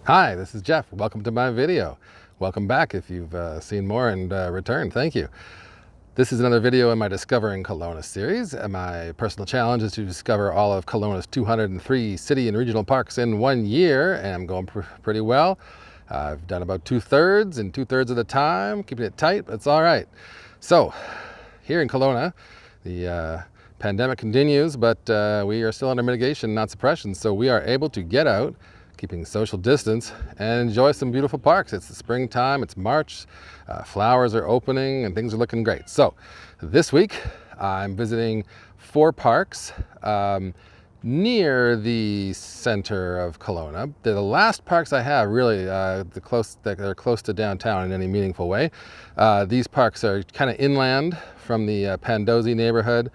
Hi, this is Jeff. Welcome to my video. Welcome back if you've seen more and returned. Thank you. This is another video in my Discovering Kelowna series. And my personal challenge is to discover all of Kelowna's 203 city and regional parks in 1 year, and I'm going pretty well. I've done about two-thirds in two-thirds of the time, keeping it tight, but it's all right. So, here in Kelowna, the pandemic continues, but we are still under mitigation, not suppression, so we are able to get out, keeping social distance, and enjoy some beautiful parks. It's the springtime, it's March, flowers are opening, and things are looking great. So this week, I'm visiting 4 parks near the center of Kelowna. They're the last parks I have, really, that are close to downtown in any meaningful way. These parks are kind of inland from the Pandosy neighborhood.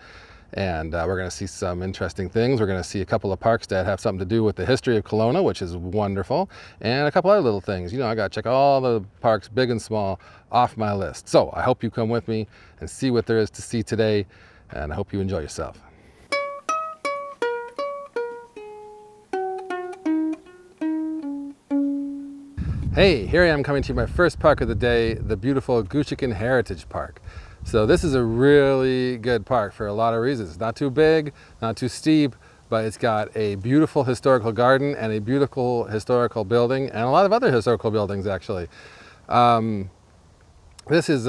And we're going to see some interesting things. We're going to see a couple of parks that have something to do with the history of Kelowna, which is wonderful, and a couple other little things. You know, I got to check all the parks, big and small, off my list. So I hope you come with me and see what there is to see today, and I hope you enjoy yourself. Hey, here I am coming to my first park of the day, the beautiful Goochican Heritage Park. So this is a really good park for a lot of reasons. Not too big, not too steep, but it's got a beautiful historical garden and a beautiful historical building and a lot of other historical buildings actually. This is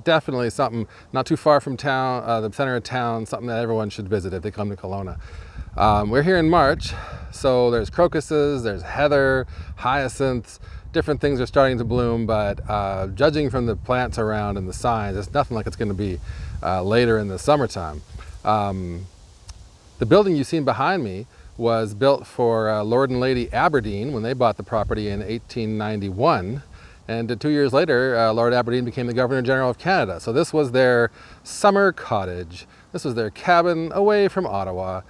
definitely something not too far from town, the center of town, something that everyone should visit if they come to Kelowna. We're here in March, so there's crocuses, there's heather, hyacinths, different things are starting to bloom, but judging from the plants around and the signs, it's nothing like it's going to be later in the summertime. The building you've seen behind me was built for Lord and Lady Aberdeen when they bought the property in 1891. And 2 years later, Lord Aberdeen became the Governor General of Canada. So this was their summer cottage. This was their cabin away from Ottawa.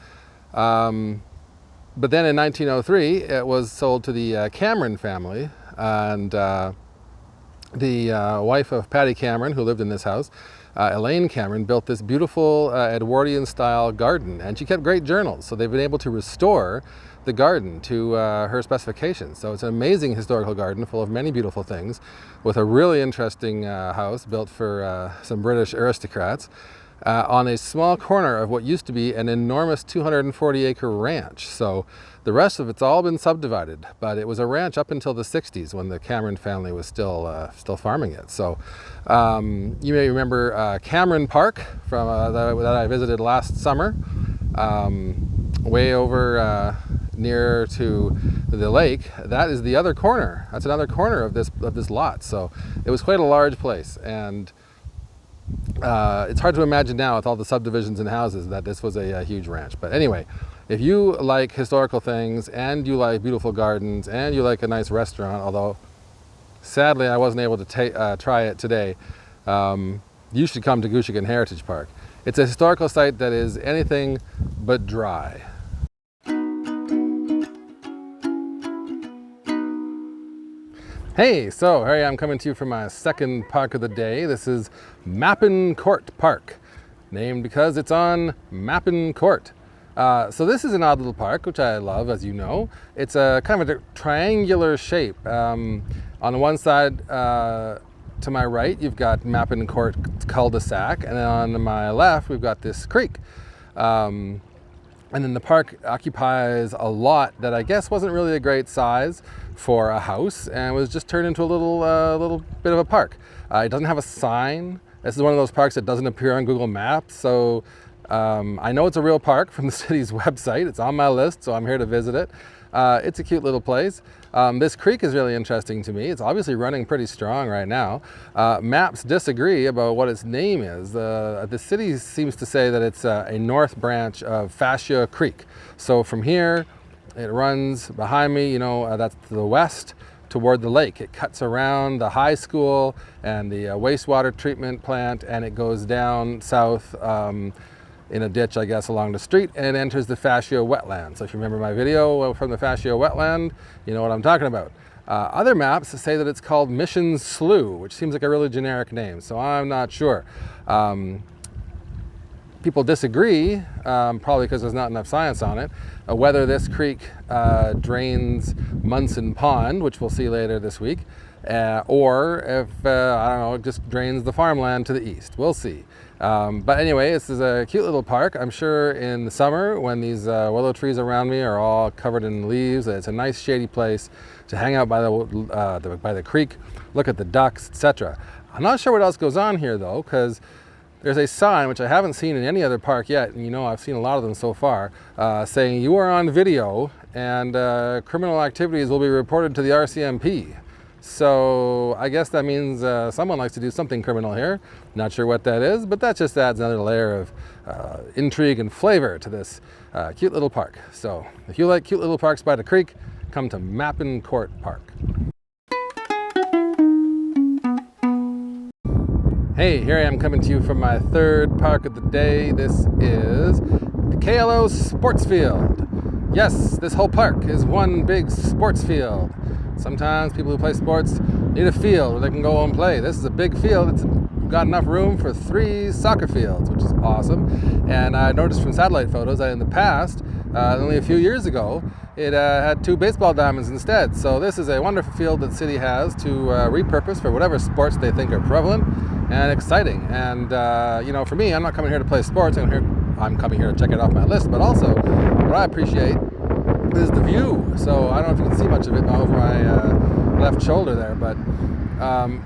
But then in 1903, it was sold to the Cameron family, and the wife of Patty Cameron, who lived in this house, Elaine Cameron, built this beautiful Edwardian-style garden, and she kept great journals, so they've been able to restore the garden to her specifications. So it's an amazing historical garden full of many beautiful things, with a really interesting house built for some British aristocrats. On a small corner of what used to be an enormous 240-acre ranch. So the rest of it's all been subdivided, but it was a ranch up until the 60s when the Cameron family was still farming it. So you may remember Cameron Park from that I visited last summer, way over near to the lake. That is the other corner. That's another corner of this lot. So it was quite a large place, and it's hard to imagine now with all the subdivisions and houses that this was a huge ranch. But anyway, if you like historical things and you like beautiful gardens and you like a nice restaurant, although sadly I wasn't able to try it today, you should come to Goochican Heritage Park. It's a historical site that is anything but dry. Hey, so here I am coming to you from my second park of the day. This is Mappin Court Park, named because it's on Mappin Court. So this is an odd little park, which I love, as you know. It's a kind of a triangular shape. On the one side, to my right, you've got Mappin Court cul-de-sac, and then on my left, we've got this creek. And then the park occupies a lot that I guess wasn't really a great size for a house, and was just turned into a little bit of a park. It doesn't have a sign. This is one of those parks that doesn't appear on Google Maps, so I know it's a real park from the city's website. It's on my list, so I'm here to visit it. It's a cute little place. This creek is really interesting to me. It's obviously running pretty strong right now. Maps disagree about what its name is. The city seems to say that it's a north branch of Fascia Creek. So from here, it runs behind me, you know, that's to the west toward the lake. It cuts around the high school and the wastewater treatment plant, and it goes down south in a ditch, I guess, along the street, and enters the Fascia wetland. So if you remember my video from the Fascia wetland, you know what I'm talking about. Other maps say that it's called Mission Slough, which seems like a really generic name, so I'm not sure. people disagree, probably because there's not enough science on it, whether this creek drains Munson Pond, which we'll see later this week, or if, I don't know, it just drains the farmland to the east. We'll see. But anyway, this is a cute little park. I'm sure in the summer when these willow trees around me are all covered in leaves, it's a nice shady place to hang out by the creek, look at the ducks, etc. I'm not sure what else goes on here though, because there's a sign, which I haven't seen in any other park yet, and you know I've seen a lot of them so far, saying you are on video and criminal activities will be reported to the RCMP. So I guess that means someone likes to do something criminal here. Not sure what that is, but that just adds another layer of intrigue and flavor to this cute little park. So if you like cute little parks by the creek, come to Mappin Court Park. Hey, here I am coming to you from my third park of the day. This is the KLO Sports Field. Yes, this whole park is one big sports field. Sometimes people who play sports need a field where they can go and play. This is a big field. It's got enough room for 3 soccer fields, which is awesome. And I noticed from satellite photos that in the past, only a few years ago, it had 2 baseball diamonds instead. So this is a wonderful field that the city has to repurpose for whatever sports they think are prevalent and exciting. And you know, for me, I'm not coming here to play sports. I'm coming here to check it off my list. But also, what I appreciate is the view. So I don't know if you can see much of it over my left shoulder there, but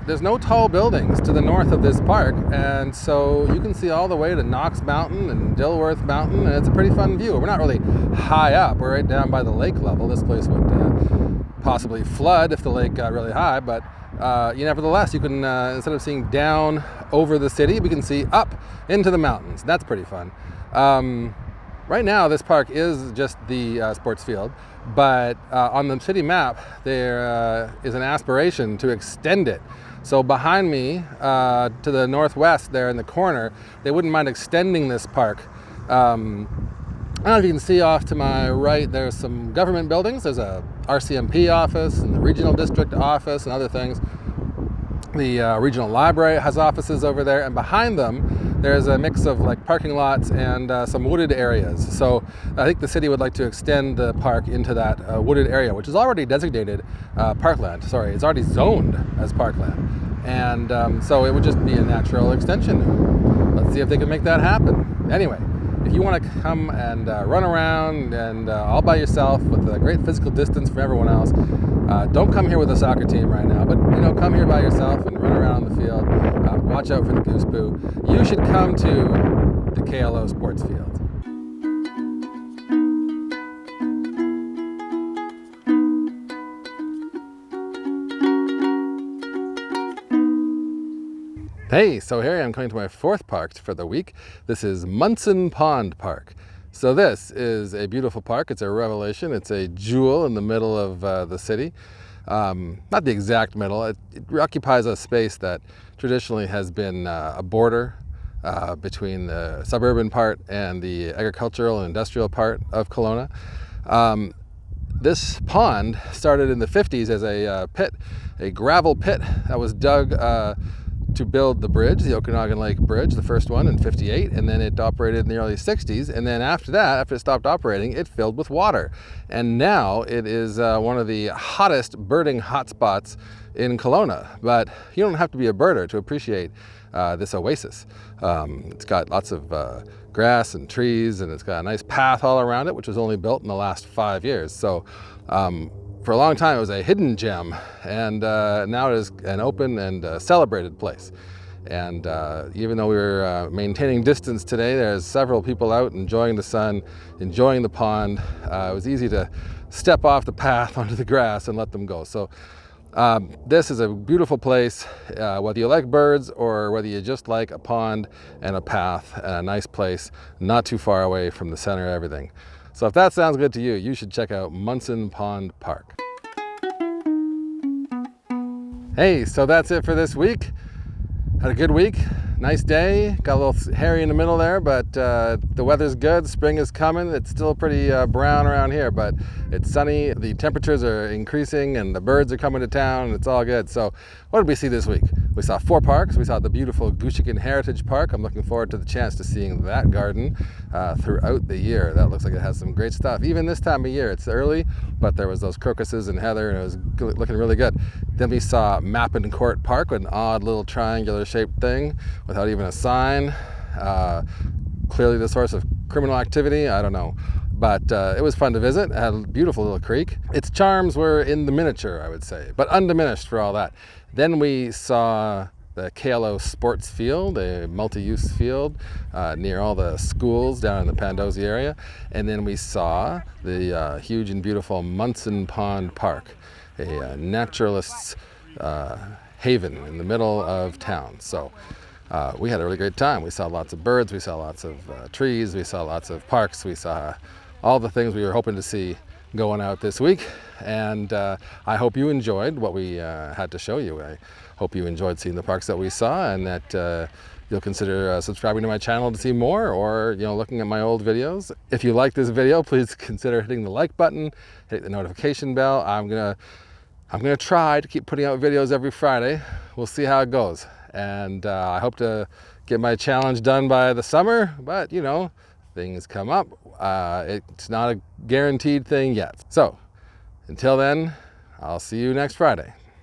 there's no tall buildings to the north of this park, and so you can see all the way to Knox Mountain and Dilworth Mountain, and it's a pretty fun view. We're not really high up. We're right down by the lake level. This place would possibly flood if the lake got really high, but nevertheless, you can, instead of seeing down over the city, we can see up into the mountains. That's pretty fun. Right now, this park is just the sports field, but on the city map, there is an aspiration to extend it. So behind me, to the northwest there in the corner, they wouldn't mind extending this park. I don't know if you can see off to my right, there's some government buildings. There's a RCMP office and the regional district office and other things. The regional library has offices over there, and behind them there's a mix of like parking lots and some wooded areas. So I think the city would like to extend the park into that wooded area, which is already designated parkland. Sorry, it's already zoned as parkland. And so it would just be a natural extension. Let's see if they can make that happen. Anyway, if you want to come and run around and all by yourself with a great physical distance from everyone else, don't come here with a soccer team right now, but come here by yourself and run around the field. Watch out for the goose poo. You should come to the KLO Sports Field. Hey, so here I am coming to my 4th park for the week. This is Munson Pond Park. So this is a beautiful park. It's a revelation. It's a jewel in the middle of the city. Not the exact middle. It occupies a space that traditionally has been a border between the suburban part and the agricultural and industrial part of Kelowna. This pond started in the 50s as a pit, a gravel pit that was dug to build the bridge, the Okanagan Lake Bridge, the first one in 58, and then it operated in the early 60s, and then after that, after it stopped operating, it filled with water. And now it is one of the hottest birding hotspots in Kelowna. But you don't have to be a birder to appreciate this oasis. It's got lots of grass and trees, and it's got a nice path all around it, which was only built in the last 5 years. So for a long time, it was a hidden gem, and now it is an open and celebrated place. And even though we were maintaining distance today, there's several people out enjoying the sun, enjoying the pond. It was easy to step off the path onto the grass and let them go. So this is a beautiful place, whether you like birds or whether you just like a pond and a path and a nice place, not too far away from the center of everything. So if that sounds good to you, you should check out Munson Pond Park. Hey, so that's it for this week. Had a good week, nice day, got a little hairy in the middle there, but the weather's good, spring is coming. It's still pretty brown around here, but it's sunny, the temperatures are increasing, and the birds are coming to town, and it's all good. So what did we see this week? We saw 4 parks. We saw the beautiful Guchigan Heritage Park. I'm looking forward to the chance to seeing that garden throughout the year. That looks like it has some great stuff. Even this time of year, it's early, but there was those crocuses and heather, and it was looking really good. Then we saw Mappin Court Park, an odd little triangular shaped thing without even a sign. Clearly the source of criminal activity, I don't know. But it was fun to visit. It had a beautiful little creek. Its charms were in the miniature, I would say, but undiminished for all that. Then we saw the KLO Sports Field, a multi-use field near all the schools down in the Pandosy area. And then we saw the huge and beautiful Munson Pond Park, a naturalist's haven in the middle of town. So we had a really great time. We saw lots of birds, we saw lots of trees, we saw lots of parks, we saw all the things we were hoping to see going out this week. And I hope you enjoyed what we had to show you. I hope you enjoyed seeing the parks that we saw, and that you'll consider subscribing to my channel to see more, or looking at my old videos. If you like this video, please consider hitting the like button, hit the notification bell. I'm gonna try to keep putting out videos every Friday. We'll see how it goes. And I hope to get my challenge done by the summer, but things come up. It's not a guaranteed thing yet. So until then, I'll see you next Friday.